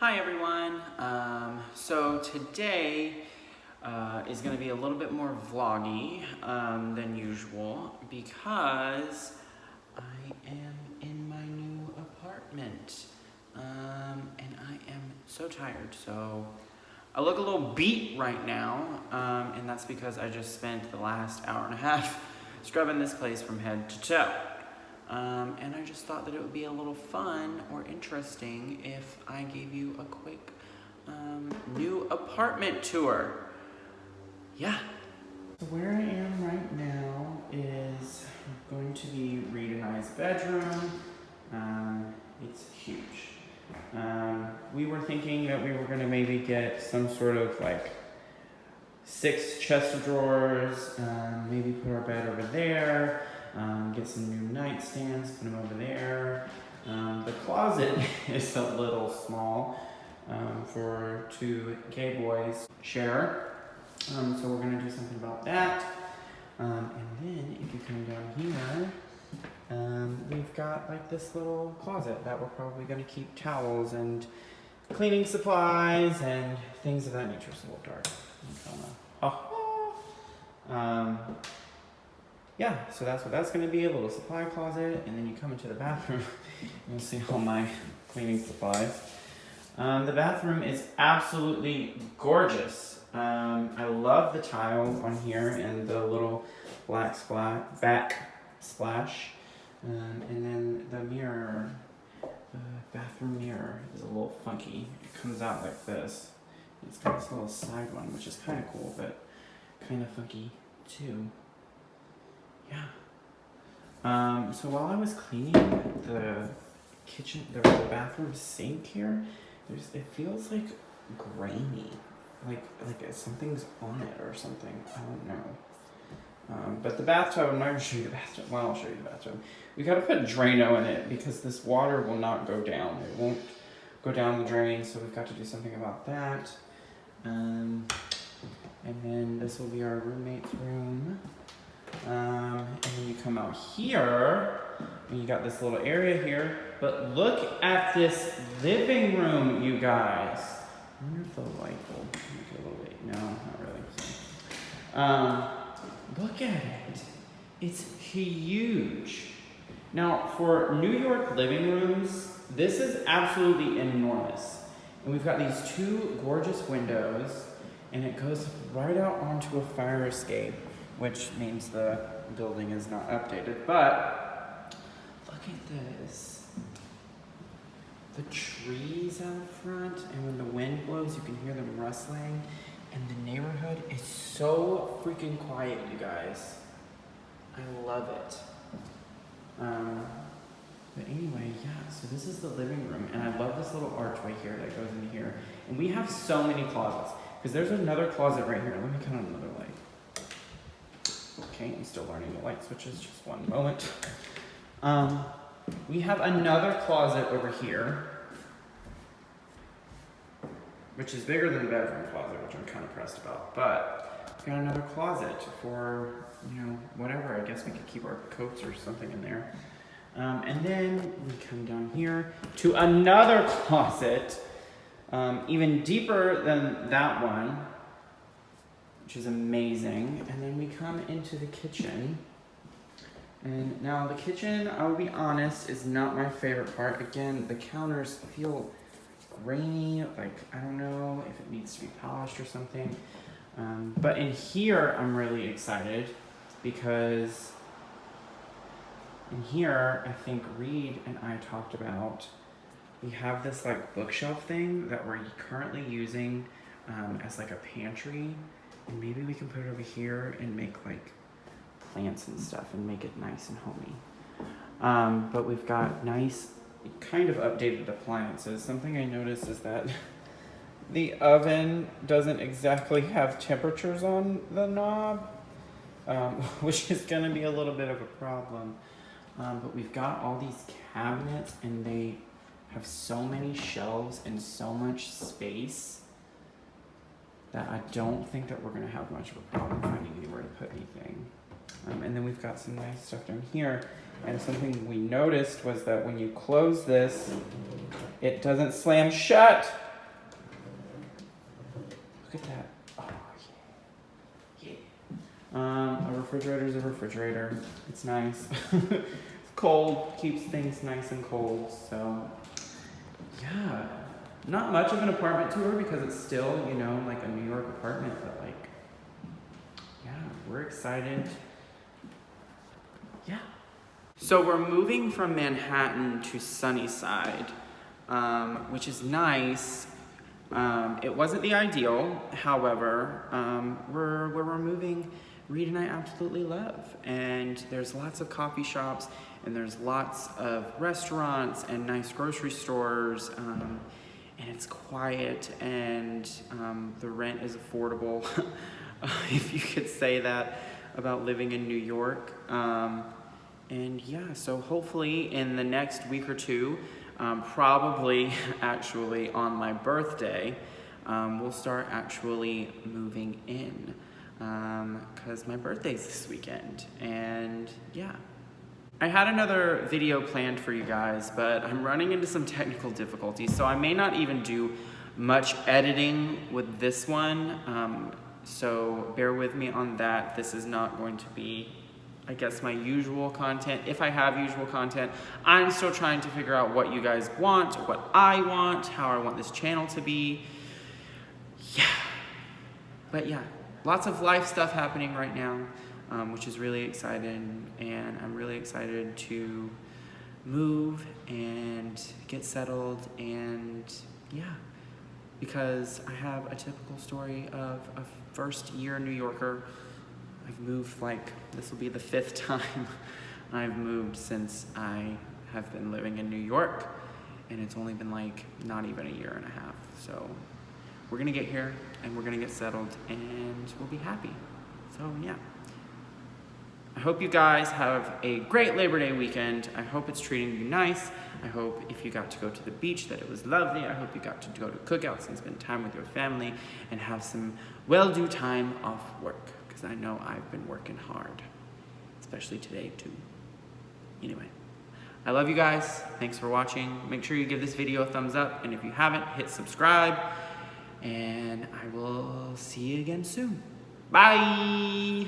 Hi everyone. So today is going to be a little bit more vloggy than usual because I am in my new apartment and I am so tired. So I look a little beat right now and that's because I just spent the last hour and a half scrubbing this place from head to toe. And I just thought that it would be a little fun or interesting if I gave you a quick new apartment tour. Yeah. So where I am right now is going to be Reid and I's bedroom. It's huge. We were thinking that we were going to maybe get some sort of like 6 chest of drawers, maybe put our bed over there. Get some new nightstands, put them over there. The closet is a little small for 2 gay boys share. So we're gonna do something about that. And then if you come down here, we've got like this little closet that we're probably gonna keep towels and cleaning supplies and things of that nature. It's a little dark. Yeah, so that's what that's going to be, a little supply closet, and then you come into the bathroom, you'll see all my cleaning supplies. The bathroom is absolutely gorgeous. I love the tile on here and the little black backsplash, and then the mirror, the bathroom mirror is a little funky. It comes out like this. It's got this little side one, which is kind of cool, but kind of funky too. Yeah. So while I was cleaning the kitchen, the bathroom sink here, it feels like grainy, like something's on it or something. I don't know. But the bathtub, I'm not gonna show you the bathtub. Well, I'll show you the bathtub. We gotta put Drano in it because this water will not go down. It won't go down the drain, so we've got to do something about that. And then this will be our roommate's room. And then you come out here, and you got this little area here, but look at this living room, you guys. I wonder if the light will make it a little late. No, not really. Look at it. It's huge. Now, for New York living rooms, this is absolutely enormous. And we've got these 2 gorgeous windows, and it goes right out onto a fire escape, which means the building is not updated. But look at this. The trees out front, and when the wind blows, you can hear them rustling. And the neighborhood is so freaking quiet, you guys. I love it. But anyway, yeah, so this is the living room, and I love this little archway here that goes in here. And we have so many closets, because there's another closet right here. Let me count another light. Okay, I'm still learning the light switches, just one moment. We have another closet over here, which is bigger than the bedroom closet, which I'm kind of pressed about. But we got another closet for, whatever. I guess we could keep our coats or something in there. And then we come down here to another closet, even deeper than that one, which is amazing. And then we come into the kitchen. And now the kitchen, I will be honest, is not my favorite part. Again, the counters feel grainy, like I don't know if it needs to be polished or something. But in here, I'm really excited because in here, I think Reid and I talked about, we have this like bookshelf thing that we're currently using as like a pantry. And maybe we can put it over here and make like plants and stuff and make it nice and homey. But we've got nice, kind of updated appliances. Something I noticed is that the oven doesn't exactly have temperatures on the knob, which is gonna be a little bit of a problem. But we've got all these cabinets and they have so many shelves and so much space that I don't think that we're gonna have much of a problem finding anywhere to put anything. And then we've got some nice stuff down here. And something we noticed was that when you close this, it doesn't slam shut. A refrigerator's a refrigerator. It's nice. It's cold, keeps things nice and cold, so yeah. Not much of an apartment tour because it's still, you know, like a New York apartment, but like, yeah, we're excited. Yeah. So we're moving from Manhattan to Sunnyside, which is nice. It wasn't the ideal, however, where we're moving, Reid and I absolutely love. And there's lots of coffee shops, and there's lots of restaurants and nice grocery stores, and it's quiet, and the rent is affordable, if you could say that about living in New York. And yeah, so hopefully in the next week or two, probably actually on my birthday, we'll start actually moving in, because my birthday's this weekend, and yeah. I had another video planned for you guys, but I'm running into some technical difficulties, so I may not even do much editing with this one, so bear with me on that. This is not going to be, I guess, my usual content. If I have usual content, I'm still trying to figure out what you guys want, what I want, how I want this channel to be. Yeah. But yeah, lots of life stuff happening right now, which is really exciting, and I'm really excited to move and get settled, and yeah, because I have a typical story of a first-year New Yorker. I've moved, like, this will be the 5th time I've moved since I have been living in New York, and it's only been like not even a year and a half. So we're gonna get here and we're gonna get settled and we'll be happy. So yeah. I hope you guys have a great Labor Day weekend. I hope it's treating you nice. I hope if you got to go to the beach that it was lovely. I hope you got to go to cookouts and spend time with your family and have some well-due time off work, because I know I've been working hard, especially today too. Anyway, I love you guys. Thanks for watching. Make sure you give this video a thumbs up, and if you haven't, hit subscribe, and I will see you again soon. Bye!